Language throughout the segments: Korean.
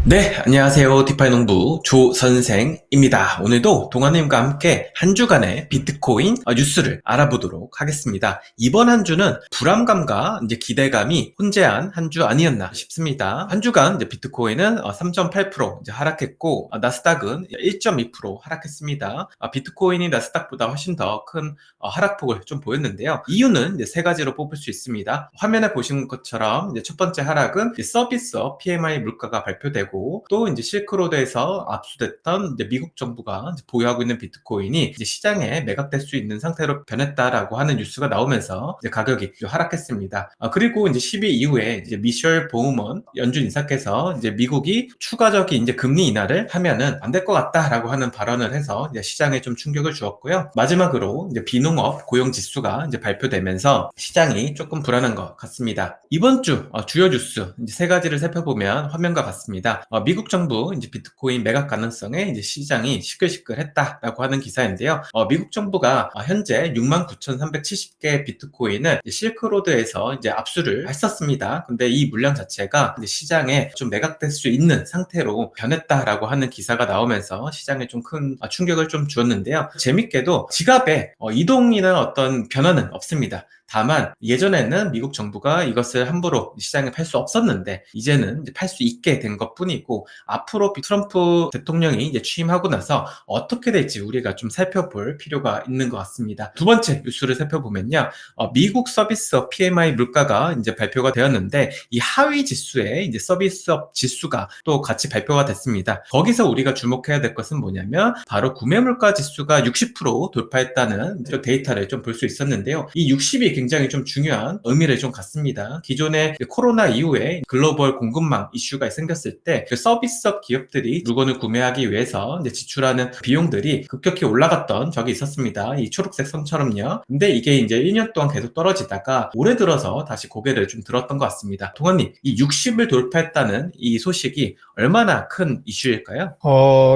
네, 안녕하세요. 디파이 농부 조 선생입니다. 오늘도 동아님과 함께 한 주간의 비트코인 뉴스를 알아보도록 하겠습니다. 이번 한 주는 불안감과 이제 기대감이 혼재한 한 주 아니었나 싶습니다. 한 주간 이제 비트코인은 3.8% 이제 하락했고, 나스닥은 1.2% 하락했습니다. 비트코인이 나스닥보다 훨씬 더 큰 하락폭을 좀 보였는데요. 이유는 이제 세 가지로 뽑을 수 있습니다. 화면에 보시는 것처럼 이제 첫 번째 하락은 이제 서비스업 PMI 물가가 발표되고, 또 이제 실크로드에서 압수됐던 이제 미국 정부가 이제 보유하고 있는 비트코인이 이제 시장에 매각될 수 있는 상태로 변했다라고 하는 뉴스가 나오면서 이제 가격이 하락했습니다. 그리고 이제 10일 이후에 이제 미셸 보우먼 연준 인사께서 이제 미국이 추가적인 이제 금리 인하를 하면은 안 될 것 같다라고 하는 발언을 해서 이제 시장에 좀 충격을 주었고요. 마지막으로 이제 비농업 고용 지수가 이제 발표되면서 시장이 조금 불안한 것 같습니다. 이번 주 주요 뉴스 이제 세 가지를 살펴보면 화면과 같습니다. 미국 정부 이제 비트코인 매각 가능성에 이제 시장이 시끌시끌했다라고 하는 기사인데요. 미국 정부가 현재 69,370개 비트코인을 실크로드에서 이제 압수를 했었습니다. 근데 이 물량 자체가 이제 시장에 좀 매각될 수 있는 상태로 변했다라고 하는 기사가 나오면서 시장에 좀 큰 충격을 좀 주었는데요. 재밌게도 지갑에 이동이나 어떤 변화는 없습니다. 다만 예전에는 미국 정부가 이것을 함부로 시장에 팔 수 없었는데 이제는 팔 수 있게 된 것뿐이고, 앞으로 트럼프 대통령이 이제 취임하고 나서 어떻게 될지 우리가 좀 살펴볼 필요가 있는 것 같습니다. 두 번째 뉴스를 살펴보면요, 미국 서비스업 PMI 물가가 이제 발표가 되었는데 이 하위 지수에 이제 서비스업 지수가 또 같이 발표가 됐습니다. 거기서 우리가 주목해야 될 것은 뭐냐면 바로 구매 물가 지수가 60% 돌파했다는 데이터를 좀 볼 수 있었는데요. 이 60이 굉장히 좀 중요한 의미를 좀 갖습니다. 기존에 코로나 이후에 글로벌 공급망 이슈가 생겼을 때 그 서비스업 기업들이 물건을 구매하기 위해서 이제 지출하는 비용들이 급격히 올라갔던 적이 있었습니다. 이 초록색 선처럼요. 근데 이게 이제 1년 동안 계속 떨어지다가 올해 들어서 다시 고개를 좀 들었던 것 같습니다. 동원님, 이 60을 돌파했다는 이 소식이 얼마나 큰 이슈일까요?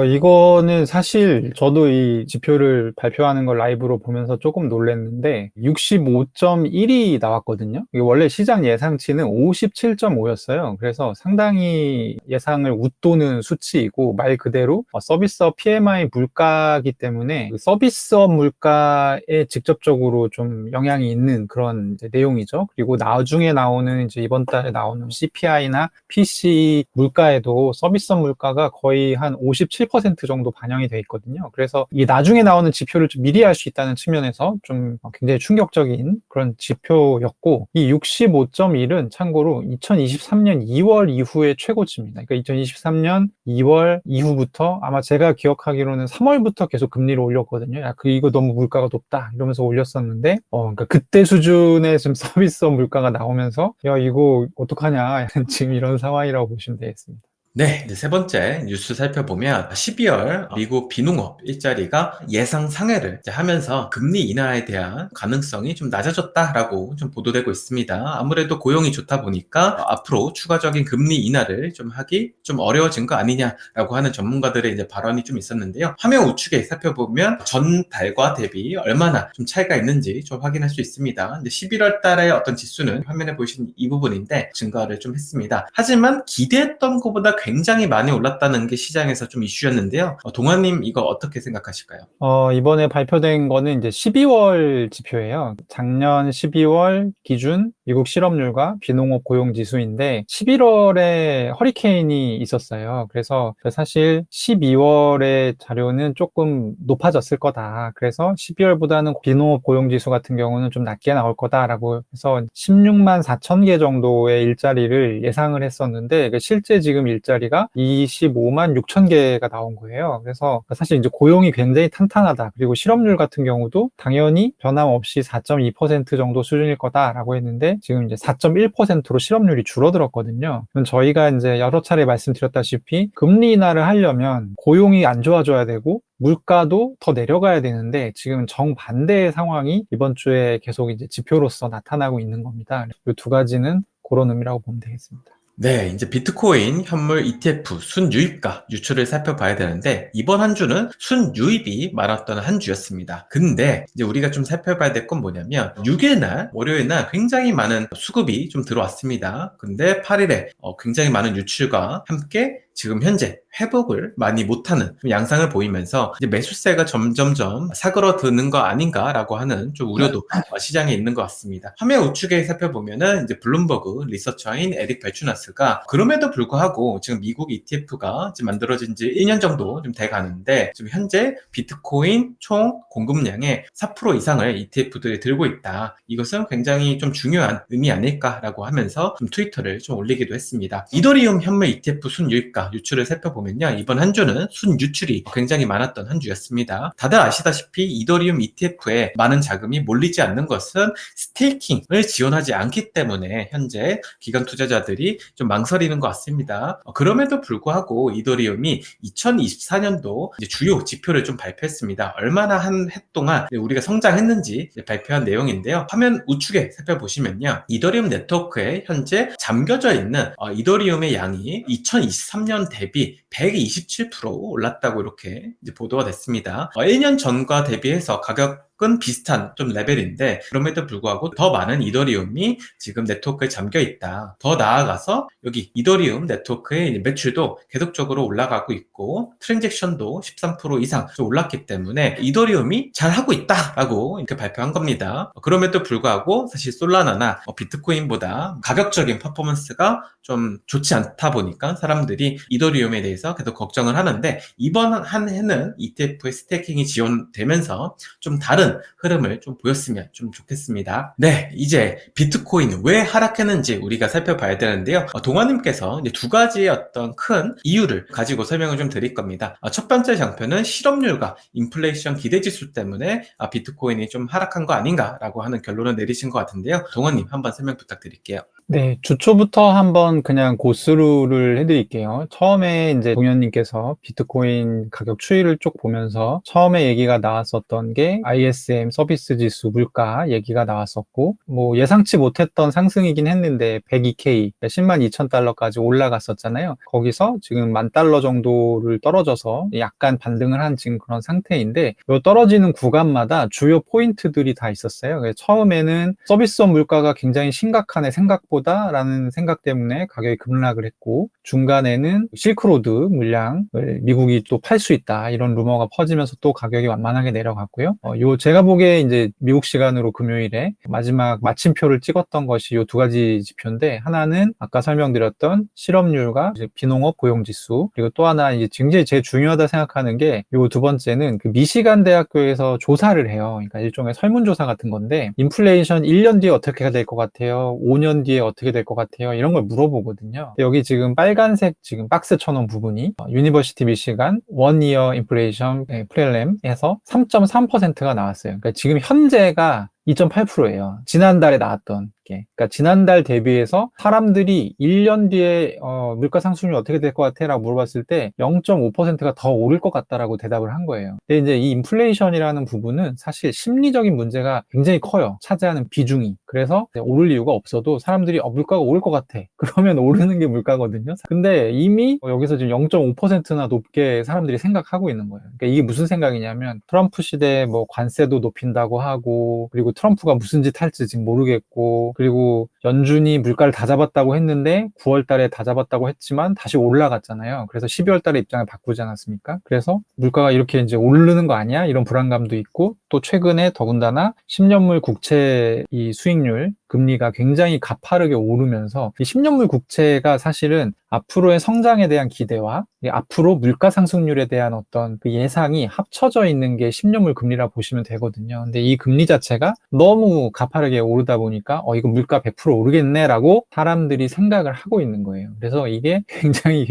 이거는 사실 저도 이 지표를 발표하는 걸 라이브로 보면서 조금 놀랐는데 65.1이 나왔거든요. 이게 원래 시장 예상치는 57.5였어요. 그래서 상당히 예상을 웃도는 수치이고, 말 그대로 서비스업 PMI 물가이기 때문에 그 서비스업 물가에 직접적으로 좀 영향이 있는 그런 이제 내용이죠. 그리고 나중에 나오는 이제 이번 달에 나오는 CPI나 PC 물가에도 서비스업 물가가 거의 한 57% 정도 반영이 돼 있거든요. 그래서 이 나중에 나오는 지표를 좀 미리 알 수 있다는 측면에서 좀 굉장히 충격적인 그런 지표였고, 이 65.1은 참고로 2023년 2월 이후의 최고치입니다. 그러니까 2023년 2월 이후부터 아마 제가 기억하기로는 3월부터 계속 금리를 올렸거든요. 야, 이거 너무 물가가 높다 이러면서 올렸었는데, 그러니까 그때 수준의 좀 서비스업 물가가 나오면서 야, 이거 어떡하냐 지금 이런 상황이라고 보시면 되겠습니다. 네, 이제 세 번째 뉴스 살펴보면 12월 미국 비농업 일자리가 예상 상회를 이제 하면서 금리 인하에 대한 가능성이 좀 낮아졌다라고 좀 보도되고 있습니다. 아무래도 고용이 좋다 보니까 앞으로 추가적인 금리 인하를 좀 하기 좀 어려워진 거 아니냐라고 하는 전문가들의 이제 발언이 좀 있었는데요. 화면 우측에 살펴보면 전달과 대비 얼마나 좀 차이가 있는지 좀 확인할 수 있습니다. 근데 11월 달에 어떤 지수는 화면에 보시는 이 부분인데 증가를 좀 했습니다. 하지만 기대했던 것보다 굉장히 많이 올랐다는 게 시장에서 좀 이슈였는데요. 동아님, 이거 어떻게 생각하실까요? 이번에 발표된 거는 이제 12월 지표예요. 작년 12월 기준 미국 실업률과 비농업 고용 지수인데 11월에 허리케인이 있었어요. 그래서 사실 12월의 자료는 조금 높아졌을 거다. 그래서 12월보다는 비농업 고용 지수 같은 경우는 좀 낮게 나올 거다라고 해서 16만 4천 개 정도의 일자리를 예상을 했었는데 실제 지금 일자리가 25만 6천 개가 나온 거예요. 그래서 사실 이제 고용이 굉장히 탄탄하다. 그리고 실업률 같은 경우도 당연히 변함없이 4.2% 정도 수준일 거다라고 했는데 지금 이제 4.1%로 실업률이 줄어들었거든요. 그럼 저희가 이제 여러 차례 말씀드렸다시피 금리 인하를 하려면 고용이 안 좋아져야 되고 물가도 더 내려가야 되는데 지금 정반대의 상황이 이번 주에 계속 이제 지표로서 나타나고 있는 겁니다. 이 두 가지는 그런 의미라고 보면 되겠습니다. 네, 이제 비트코인 현물 ETF 순유입가 유출을 살펴봐야 되는데 이번 한 주는 순유입이 많았던 한 주였습니다. 근데 이제 우리가 좀 살펴봐야 될 건 뭐냐면 6일 날, 월요일 날 굉장히 많은 수급이 좀 들어왔습니다. 근데 8일에 굉장히 많은 유출과 함께 지금 현재 회복을 많이 못하는 양상을 보이면서 이제 매수세가 점점점 사그러드는 거 아닌가라고 하는 좀 우려도 시장에 있는 것 같습니다. 화면 우측에 살펴보면은 이제 블룸버그 리서처인 에릭 벨추나스가 그럼에도 불구하고 지금 미국 ETF가 지금 만들어진 지 1년 정도 좀 돼 가는데 지금 현재 비트코인 총 공급량의 4% 이상을 ETF들이 들고 있다. 이것은 굉장히 좀 중요한 의미 아닐까라고 하면서 좀 트위터를 좀 올리기도 했습니다. 이더리움 현물 ETF 순유입과 유출을 살펴보면요. 이번 한 주는 순유출이 굉장히 많았던 한 주였습니다. 다들 아시다시피 이더리움 ETF에 많은 자금이 몰리지 않는 것은 스테이킹을 지원하지 않기 때문에 현재 기관 투자자들이 좀 망설이는 것 같습니다. 그럼에도 불구하고 이더리움이 2024년도 주요 지표를 좀 발표했습니다. 얼마나 한 해 동안 우리가 성장했는지 발표한 내용인데요. 화면 우측에 살펴보시면요. 이더리움 네트워크에 현재 잠겨져 있는 이더리움의 양이 2023년 대비 127% 올랐다고 이렇게 보도가 됐습니다. 1년 전과 대비해서 가격은 비슷한 좀 레벨인데 그럼에도 불구하고 더 많은 이더리움이 지금 네트워크에 잠겨 있다. 더 나아가서 여기 이더리움 네트워크의 매출도 계속적으로 올라가고 있고 트랜잭션도 13% 이상 올랐기 때문에 이더리움이 잘하고 있다라고 이렇게 발표한 겁니다. 그럼에도 불구하고 사실 솔라나나 비트코인보다 가격적인 퍼포먼스가 좀 좋지 않다 보니까 사람들이 이더리움에 대해서 계속 걱정을 하는데 이번 한 해는 ETF의 스테이킹이 지원되면서 좀 다른 흐름을 좀 보였으면 좀 좋겠습니다. 네, 이제 비트코인 왜 하락했는지 우리가 살펴봐야 되는데요. 동아님께서 이제 두 가지의 어떤 큰 이유를 가지고 설명을 좀 드릴 겁니다. 첫 번째 장표는 실업률과 인플레이션 기대지수 때문에 비트코인이 좀 하락한 거 아닌가라고 하는 결론을 내리신 것 같은데요. 동아님 한번 설명 부탁드릴게요. 네, 주초부터 한번 그냥 고스루를 해드릴게요. 처음에 이제 동현님께서 비트코인 가격 추이를 쭉 보면서 처음에 얘기가 나왔었던 게 ISM 서비스 지수 물가 얘기가 나왔었고, 뭐 예상치 못했던 상승이긴 했는데 102K, 10만 2천 달러까지 올라갔었잖아요. 거기서 지금 10,000달러 정도를 떨어져서 약간 반등을 한 지금 그런 상태인데, 이 떨어지는 구간마다 주요 포인트들이 다 있었어요. 그래서 처음에는 서비스업 물가가 굉장히 심각하네 생각보다라는 생각 때문에 가격이 급락을 했고, 중간에는 실크로드 물량을 미국이 또 팔 수 있다 이런 루머가 퍼지면서 또 가격이 완만하게 내려갔고요. 요 제가 보기에 이제 미국 시간으로 금요일에 마지막 마침표를 찍었던 것이 요 두 가지 지표인데, 하나는 아까 설명드렸던 실업률과 이제 비농업 고용지수, 그리고 또 하나 이제 굉장히 제일 중요하다 생각하는 게 요 두 번째는 그 미시간 대학교에서 조사를 해요. 그러니까 일종의 설문조사 같은 건데, 인플레이션 1년 뒤에 어떻게 될 것 같아요? 5년 뒤에 어떻게 될 것 같아요? 이런 걸 물어보거든요. 여기 지금 빨간색 지금 박스 쳐놓은 부분이 유니버시티 미시간 원이어 인플레이션 프렐램에서 3.3%가 나왔어요. 그러니까 지금 현재가 2.8%예요. 지난달에 나왔던 게. 그러니까 지난달 대비해서 사람들이 1년 뒤에 물가 상승률이 어떻게 될 것 같아? 라고 물어봤을 때 0.5%가 더 오를 것 같다라고 대답을 한 거예요. 근데 이제 이 인플레이션이라는 부분은 사실 심리적인 문제가 굉장히 커요. 차지하는 비중이. 그래서 오를 이유가 없어도 사람들이 물가가 오를 것 같아. 그러면 오르는 게 물가거든요. 근데 이미 여기서 지금 0.5%나 높게 사람들이 생각하고 있는 거예요. 그러니까 이게 무슨 생각이냐면 트럼프 시대에 뭐 관세도 높인다고 하고, 그리고 트럼프가 무슨 짓 할지 지금 모르겠고, 그리고 연준이 물가를 다 잡았다고 했는데 9월 달에 다 잡았다고 했지만 다시 올라갔잖아요. 그래서 12월 달에 입장을 바꾸지 않았습니까? 그래서 물가가 이렇게 이제 오르는 거 아니야? 이런 불안감도 있고, 또 최근에 더군다나 10년물 국채 이 수익률 금리가 굉장히 가파르게 오르면서 이 10년물 국채가 사실은 앞으로의 성장에 대한 기대와 앞으로 물가 상승률에 대한 어떤 그 예상이 합쳐져 있는 게 10년물 금리라 보시면 되거든요. 근데 이 금리 자체가 너무 가파르게 오르다 보니까 이거 물가 100% 오르겠네라고 사람들이 생각을 하고 있는 거예요. 그래서 이게 굉장히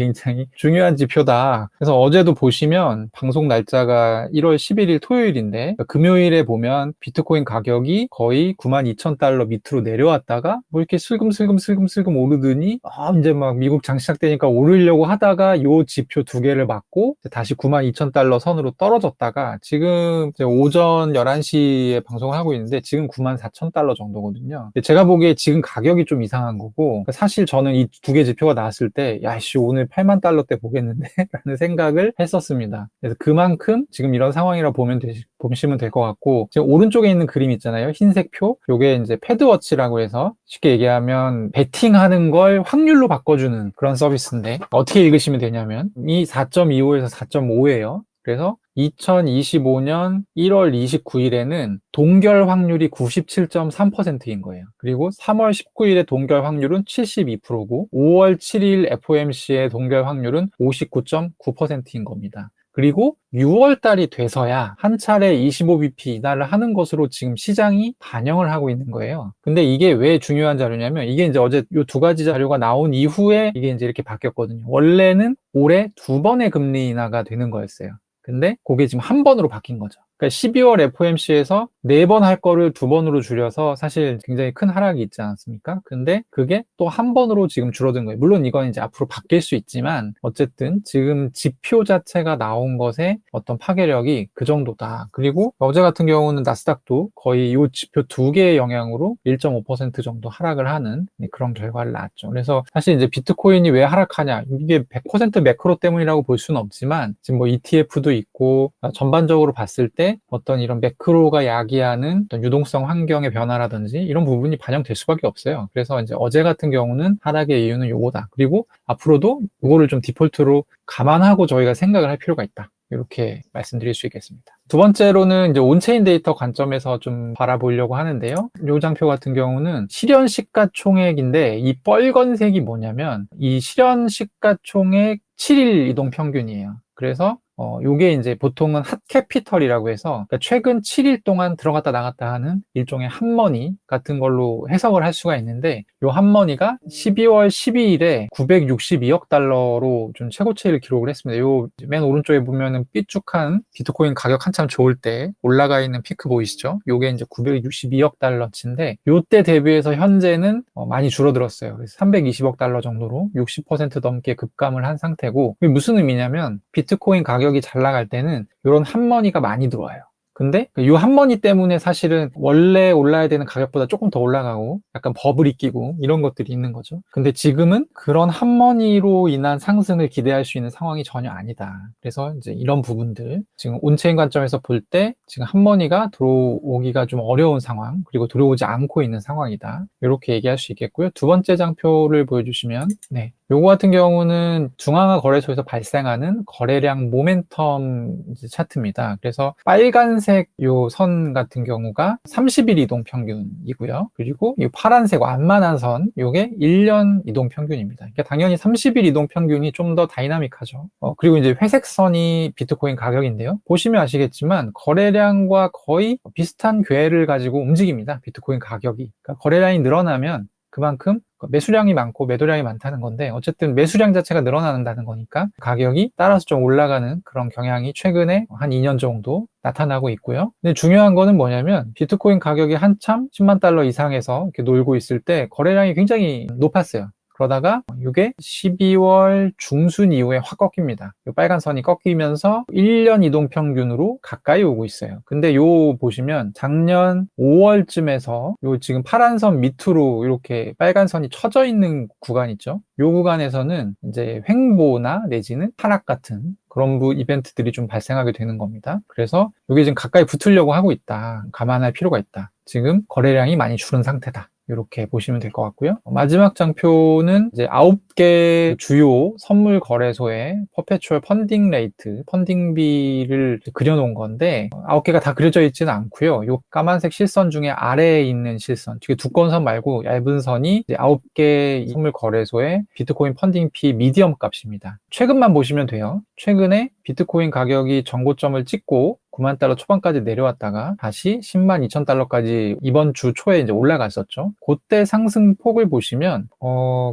중요한 지표다. 그래서 어제도 보시면 방송 날짜가 1월 11일 토요일인데 금요일에 보면 비트코인 가격이 거의 92,000달러 밑으로 내려왔다가 뭐 이렇게 슬금슬금 오르더니 이제 막 미국 장 시작되니까 오르려고 하다가 요 지표 두 개를 맞고 다시 92,000달러 선으로 떨어졌다가 지금 이제 오전 11시에 방송을 하고 있는데 지금 94,000달러 정도거든요. 제가 보기에 지금 가격이 좀 이상한 거고, 사실 저는 이 두 개 지표가 나왔을 때 야씨 오늘 8만 달러대 보겠는데 라는 생각을 했었습니다. 그래서 그만큼 지금 이런 상황이라 보면 보시면 될 것 같고, 지금 오른쪽에 있는 그림 있잖아요. 흰색 표. 요게 이제 패드워치라고 해서 쉽게 얘기하면 베팅하는 걸 확률로 바꿔주는 그런 서비스인데, 어떻게 읽으시면 되냐면 이 4.25에서 4.5예요. 그래서 2025년 1월 29일에는 동결 확률이 97.3%인 거예요. 그리고 3월 19일의 동결 확률은 72%고 5월 7일 FOMC의 동결 확률은 59.9%인 겁니다. 그리고 6월 달이 돼서야 한 차례 25bp 인하를 하는 것으로 지금 시장이 반영을 하고 있는 거예요. 근데 이게 왜 중요한 자료냐면 이게 이제 어제 이 두 가지 자료가 나온 이후에 이게 이제 이렇게 바뀌었거든요. 원래는 올해 2번의 금리 인하가 되는 거였어요. 근데 그게 지금 한 번으로 바뀐 거죠. 그러니까 12월 FOMC에서 4번 할 거를 2번으로 줄여서 사실 굉장히 큰 하락이 있지 않았습니까? 근데 그게 또 한 번으로 지금 줄어든 거예요. 물론 이건 이제 앞으로 바뀔 수 있지만 어쨌든 지금 지표 자체가 나온 것의 어떤 파괴력이 그 정도다. 그리고 어제 같은 경우는 나스닥도 거의 이 지표 두 개의 영향으로 1.5% 정도 하락을 하는 그런 결과를 낳았죠. 그래서 사실 이제 비트코인이 왜 하락하냐? 이게 100% 매크로 때문이라고 볼 수는 없지만 지금 뭐 ETF도 있고 전반적으로 봤을 때 어떤 이런 매크로가 야기하는 어떤 유동성 환경의 변화라든지 이런 부분이 반영될 수밖에 없어요. 그래서 이제 어제 같은 경우는 하락의 이유는 요거다. 그리고 앞으로도 요거를 좀 디폴트로 감안하고 저희가 생각을 할 필요가 있다. 이렇게 말씀드릴 수 있겠습니다. 두 번째로는 이제 온체인 데이터 관점에서 좀 바라보려고 하는데요. 요 장표 같은 경우는 실현 시가총액인데 이 빨간색이 뭐냐면 이 실현 시가총액 7일 이동 평균이에요. 그래서 요게 이제 보통은 핫캐피털이라고 해서 그러니까 최근 7일 동안 들어갔다 나갔다 하는 일종의 핫머니 같은 걸로 해석을 할 수가 있는데 요 핫머니가 12월 12일에 962억 달러로 좀 최고치를 기록을 했습니다. 요 맨 오른쪽에 보면은 삐쭉한 비트코인 가격 한참 좋을 때 올라가 있는 피크 보이시죠? 요게 이제 962억 달러치인데 요때 대비해서 현재는 많이 줄어들었어요. 그래서 320억 달러 정도로 60% 넘게 급감을 한 상태고 이게 무슨 의미냐면 비트코인 가격이 잘 나갈 때는 이런 핫머니가 많이 들어와요. 근데 이 핫머니 때문에 사실은 원래 올라야 되는 가격보다 조금 더 올라가고 약간 버블이 끼고 이런 것들이 있는 거죠. 근데 지금은 그런 핫머니로 인한 상승을 기대할 수 있는 상황이 전혀 아니다. 그래서 이제 이런 부분들 지금 온체인 관점에서 볼 때 지금 핫머니가 들어오기가 좀 어려운 상황 그리고 들어오지 않고 있는 상황이다. 이렇게 얘기할 수 있겠고요. 두 번째 장표를 보여주시면 네. 요거 같은 경우는 중앙화 거래소에서 발생하는 거래량 모멘텀 차트입니다. 그래서 빨간색 요 선 같은 경우가 30일 이동 평균이고요. 그리고 이 파란색 완만한 선, 요게 1년 이동 평균입니다. 그러니까 당연히 30일 이동 평균이 좀 더 다이나믹하죠. 그리고 이제 회색 선이 비트코인 가격인데요. 보시면 아시겠지만 거래량과 거의 비슷한 궤를 가지고 움직입니다. 비트코인 가격이. 그러니까 거래량이 늘어나면 그만큼 매수량이 많고 매도량이 많다는 건데 어쨌든 매수량 자체가 늘어난다는 거니까 가격이 따라서 좀 올라가는 그런 경향이 최근에 한 2년 정도 나타나고 있고요. 근데 중요한 거는 뭐냐면 비트코인 가격이 한참 10만 달러 이상에서 이렇게 놀고 있을 때 거래량이 굉장히 높았어요. 그러다가 이게 12월 중순 이후에 확 꺾입니다. 이 빨간 선이 꺾이면서 1년 이동 평균으로 가까이 오고 있어요. 근데 요 보시면 작년 5월쯤에서 요 지금 파란 선 밑으로 이렇게 빨간 선이 쳐져 있는 구간 있죠. 요 구간에서는 이제 횡보나 내지는 하락 같은 그런 이벤트들이 좀 발생하게 되는 겁니다. 그래서 이게 지금 가까이 붙으려고 하고 있다. 감안할 필요가 있다. 지금 거래량이 많이 줄은 상태다. 이렇게 보시면 될 것 같고요. 마지막 장표는 이제 9개 주요 선물 거래소의 퍼페추얼 펀딩 레이트, 펀딩비를 그려놓은 건데 9개가 다 그려져 있지는 않고요. 이 까만색 실선 중에 아래에 있는 실선, 되게 두꺼운 선 말고 얇은 선이 이제 9개 선물 거래소의 비트코인 펀딩비 미디엄 값입니다. 최근만 보시면 돼요. 최근에 비트코인 가격이 전고점을 찍고 9만 달러 초반까지 내려왔다가 다시 10만 2천 달러까지 이번 주 초에 이제 올라갔었죠. 그때 상승폭을 보시면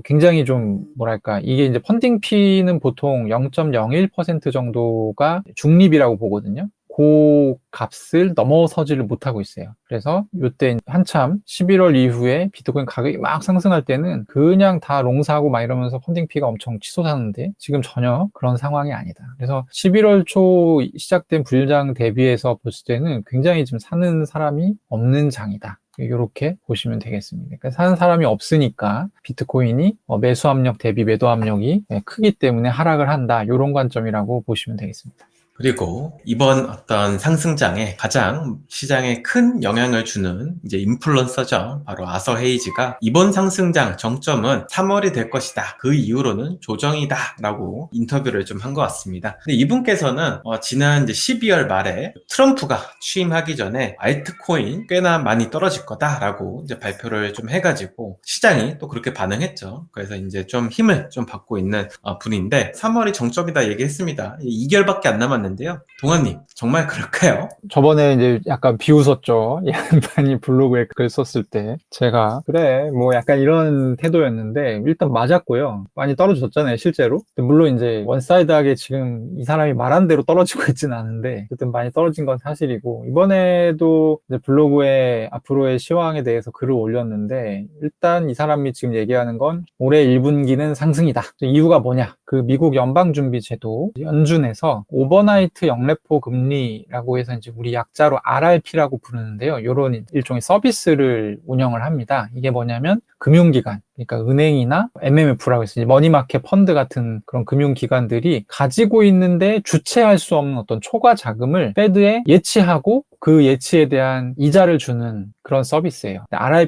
굉장히 좀 뭐랄까 이게 이제 펀딩 피는 보통 0.01% 정도가 중립이라고 보거든요. 그 값을 넘어서지를 못하고 있어요. 그래서 이때 한참 11월 이후에 비트코인 가격이 막 상승할 때는 그냥 다 롱사하고 막 이러면서 펀딩 피가 엄청 치솟았는데 지금 전혀 그런 상황이 아니다. 그래서 11월 초 시작된 불장 대비해서 봤을 때는 굉장히 지금 사는 사람이 없는 장이다. 이렇게 보시면 되겠습니다. 그러니까 사는 사람이 없으니까 비트코인이 매수 압력 대비 매도 압력이 크기 때문에 하락을 한다. 이런 관점이라고 보시면 되겠습니다. 그리고 이번 어떤 상승장에 가장 시장에 큰 영향을 주는 이제 인플루언서죠. 바로 아서 헤이즈가 이번 상승장 정점은 3월이 될 것이다. 그 이후로는 조정이다. 라고 인터뷰를 좀 한 것 같습니다. 근데 이분께서는 지난 이제 12월 말에 트럼프가 취임하기 전에 알트코인 꽤나 많이 떨어질 거다라고 이제 발표를 좀 해가지고 시장이 또 그렇게 반응했죠. 그래서 이제 좀 힘을 좀 받고 있는 분인데 3월이 정점이다 얘기했습니다. 2개월밖에 안 남았는데요. 동아님 정말 그럴까요? 저번에 이제 약간 비웃었죠. 이 양반이 블로그에 글 썼을 때. 제가, 그래, 뭐 약간 이런 태도였는데, 일단 맞았고요. 많이 떨어졌잖아요, 실제로. 근데 물론 이제 원사이드하게 지금 이 사람이 말한 대로 떨어지고 있지는 않은데, 어쨌든 많이 떨어진 건 사실이고, 이번에도 이제 블로그에 앞으로의 시황에 대해서 글을 올렸는데, 일단 이 사람이 지금 얘기하는 건 올해 1분기는 상승이다. 이유가 뭐냐? 그 미국 연방준비제도 연준에서 오버나이트 영래포 금리라고 해서 이제 우리 약자로 RRP라고 부르는데요. 요런 일종의 서비스를 운영을 합니다. 이게 뭐냐면 금융기관, 그러니까 은행이나 MMF라고 해서 머니마켓 펀드 같은 그런 금융기관들이 가지고 있는데 주체할 수 없는 어떤 초과 자금을 패드에 예치하고 그 예치에 대한 이자를 주는 그런 서비스예요.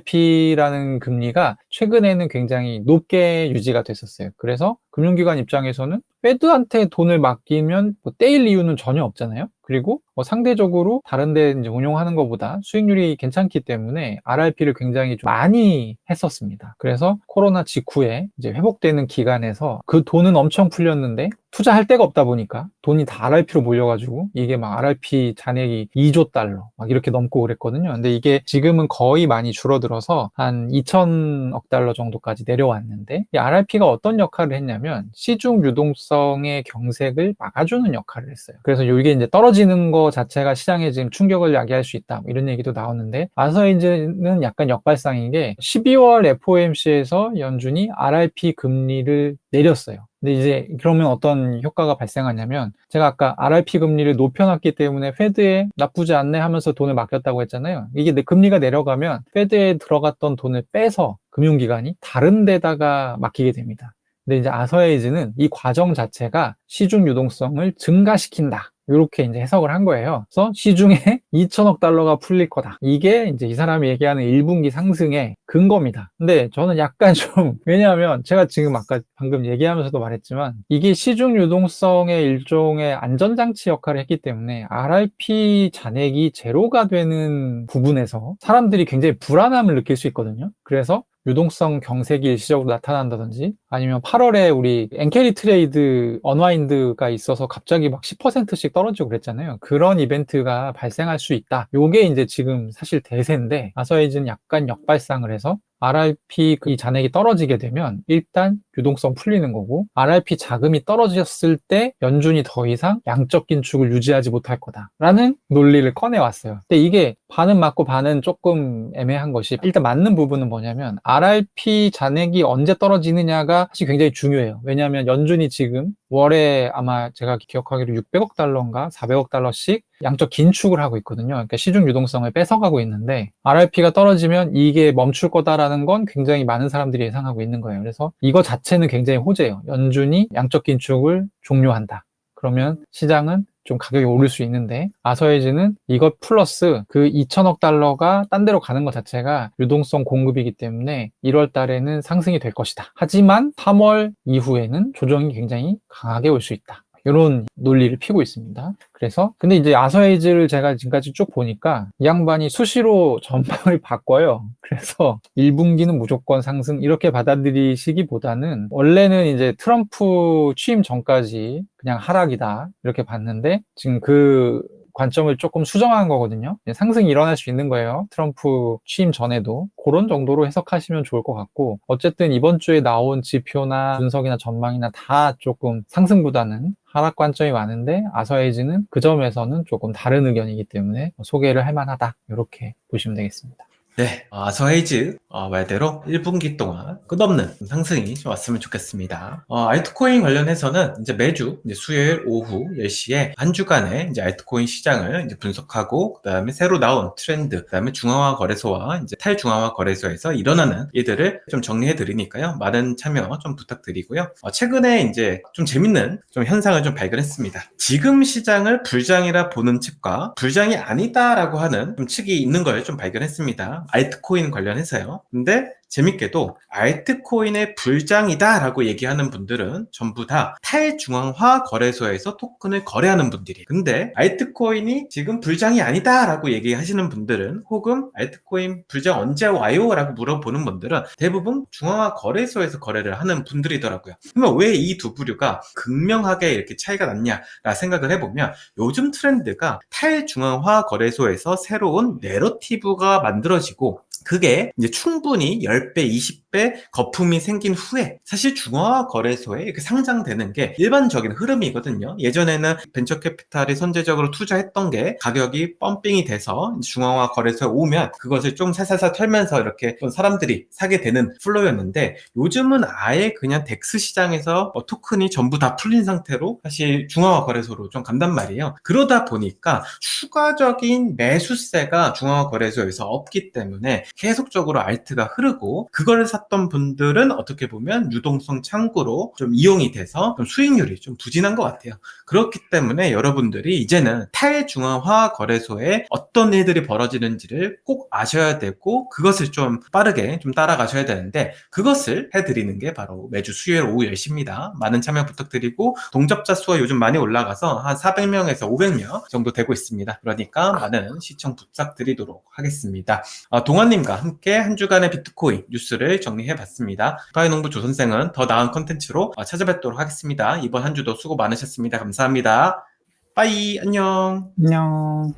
RRP라는 금리가 최근에는 굉장히 높게 유지가 됐었어요. 그래서 금융기관 입장에서는 패드한테 돈을 맡기면 뭐 떼일 이유는 전혀 없잖아요. 그리고 뭐 상대적으로 다른 데 이제 운용하는 것보다 수익률이 괜찮기 때문에 RRP를 굉장히 좀 많이 했었습니다. 그래서 코로나 직후에 이제 회복되는 기간에서 그 돈은 엄청 풀렸는데 투자할 데가 없다 보니까 돈이 다 RRP로 몰려가지고 이게 막 RRP 잔액이 2조 달러 막 이렇게 넘고 그랬거든요. 근데 이게 지금은 거의 많이 줄어들어서 한 2천억 달러 정도까지 내려왔는데 이 RRP가 어떤 역할을 했냐면 시중 유동성의 경색을 막아주는 역할을 했어요. 그래서 이게 이제 떨어지는 거 자체가 시장에 지금 충격을 야기할 수 있다 뭐 이런 얘기도 나오는데 아서이즈는 약간 역발상인 게 12월 FOMC에서 연준이 RRP 금리를 내렸어요. 근데 이제 그러면 어떤 효과가 발생하냐면 제가 아까 RRP 금리를 높여놨기 때문에 패드에 나쁘지 않네 하면서 돈을 맡겼다고 했잖아요. 이게 금리가 내려가면 패드에 들어갔던 돈을 빼서 금융기관이 다른 데다가 맡기게 됩니다. 근데 이제 아서에이즈는 이 과정 자체가 시중 유동성을 증가시킨다. 이렇게 이제 해석을 한 거예요. 그래서 시중에 2천억 달러가 풀릴 거다. 이게 이제 이 사람이 얘기하는 1분기 상승의 근거입니다. 근데 저는 약간 좀, 왜냐하면 제가 지금 아까 방금 얘기하면서도 말했지만 이게 시중 유동성의 일종의 안전장치 역할을 했기 때문에 RRP 잔액이 제로가 되는 부분에서 사람들이 굉장히 불안함을 느낄 수 있거든요. 그래서 유동성 경색이 일시적으로 나타난다든지 아니면 8월에 우리 엔캐리 트레이드 언와인드가 있어서 갑자기 막 10%씩 떨어지고 그랬잖아요. 그런 이벤트가 발생할 수 있다. 요게 이제 지금 사실 대세인데 아서에이즈는 약간 역발상을 해서 RRP 이 잔액이 떨어지게 되면 일단 유동성 풀리는 거고 RRP 자금이 떨어졌을 때 연준이 더 이상 양적 긴축을 유지하지 못할 거다라는 논리를 꺼내왔어요. 근데 이게 반은 맞고 반은 조금 애매한 것이 일단 맞는 부분은 뭐냐면 RRP 잔액이 언제 떨어지느냐가 사실 굉장히 중요해요. 왜냐하면 연준이 지금 월에 아마 제가 기억하기로 600억 달러인가 400억 달러씩 양적 긴축을 하고 있거든요. 그러니까 시중 유동성을 뺏어가고 있는데 RRP가 떨어지면 이게 멈출 거다라는 건 굉장히 많은 사람들이 예상하고 있는 거예요. 그래서 이거 자체는 굉장히 호재예요. 연준이 양적 긴축을 종료한다. 그러면 시장은 좀 가격이 오를 수 있는데 아서에이즈는 이것 플러스 그 2천억 달러가 딴 데로 가는 것 자체가 유동성 공급이기 때문에 1월 달에는 상승이 될 것이다. 하지만 3월 이후에는 조정이 굉장히 강하게 올 수 있다. 이런 논리를 피고 있습니다. 그래서 근데 이제 아서에이즈를 제가 지금까지 쭉 보니까 이 양반이 수시로 전망을 바꿔요. 그래서 1분기는 무조건 상승 이렇게 받아들이시기보다는 원래는 이제 트럼프 취임 전까지 그냥 하락이다 이렇게 봤는데 지금 그 관점을 조금 수정한 거거든요. 상승이 일어날 수 있는 거예요. 트럼프 취임 전에도. 그런 정도로 해석하시면 좋을 것 같고 어쨌든 이번 주에 나온 지표나 분석이나 전망이나 다 조금 상승보다는 하락 관점이 많은데 아서에이즈는 그 점에서는 조금 다른 의견이기 때문에 소개를 할 만하다. 이렇게 보시면 되겠습니다. 네, 아서헤이즈 말대로 1분기 동안 끝없는 상승이 좀 왔으면 좋겠습니다. 알트코인 관련해서는 이제 매주 이제 수요일 오후 10시에 한 주간의 이제 알트코인 시장을 이제 분석하고 그다음에 새로 나온 트렌드, 그다음에 중앙화 거래소와 이제 탈중앙화 거래소에서 일어나는 일들을 좀 정리해 드리니까요. 많은 참여 좀 부탁드리고요. 최근에 이제 좀 재밌는 좀 현상을 좀 발견했습니다. 지금 시장을 불장이라 보는 측과 불장이 아니다라고 하는 좀 측이 있는 걸 좀 발견했습니다. 알트코인 관련해서요. 근데 재밌게도 알트코인의 불장이다라고 얘기하는 분들은 전부 다 탈중앙화 거래소에서 토큰을 거래하는 분들이에요. 근데 알트코인이 지금 불장이 아니다라고 얘기하시는 분들은 혹은 알트코인 불장 언제 와요? 라고 물어보는 분들은 대부분 중앙화 거래소에서 거래를 하는 분들이더라고요. 그러면 왜 이 두 부류가 극명하게 이렇게 차이가 났냐라 생각을 해보면 요즘 트렌드가 탈중앙화 거래소에서 새로운 내러티브가 만들어지고 그게 이제 충분히 10배, 20배 거품이 생긴 후에 사실 중앙화 거래소에 이렇게 상장되는 게 일반적인 흐름이거든요. 예전에는 벤처 캐피탈이 선제적으로 투자했던 게 가격이 펌핑이 돼서 중앙화 거래소에 오면 그것을 좀 살살살 털면서 이렇게 좀 사람들이 사게 되는 플로우였는데 요즘은 아예 그냥 덱스 시장에서 토큰이 전부 다 풀린 상태로 사실 중앙화 거래소로 좀 간단 말이에요. 그러다 보니까 추가적인 매수세가 중앙화 거래소에서 없기 때문에 계속적으로 알트가 흐르고 그걸 샀던 분들은 어떻게 보면 유동성 창구로 좀 이용이 돼서 좀 수익률이 좀 부진한 것 같아요. 그렇기 때문에 여러분들이 이제는 탈중앙화 거래소에 어떤 일들이 벌어지는지를 꼭 아셔야 되고 그것을 좀 빠르게 좀 따라가셔야 되는데 그것을 해드리는 게 바로 매주 수요일 오후 10시입니다. 많은 참여 부탁드리고 동접자 수가 요즘 많이 올라가서 한 400명에서 500명 정도 되고 있습니다. 그러니까 많은 시청 부탁드리도록 하겠습니다. 동환님과 함께 한 주간의 비트코인 뉴스를 정리해봤습니다. 파이농부 조선생은 더 나은 컨텐츠로 찾아뵙도록 하겠습니다. 이번 한 주도 수고 많으셨습니다. 감사합니다. 빠이 안녕. 안녕.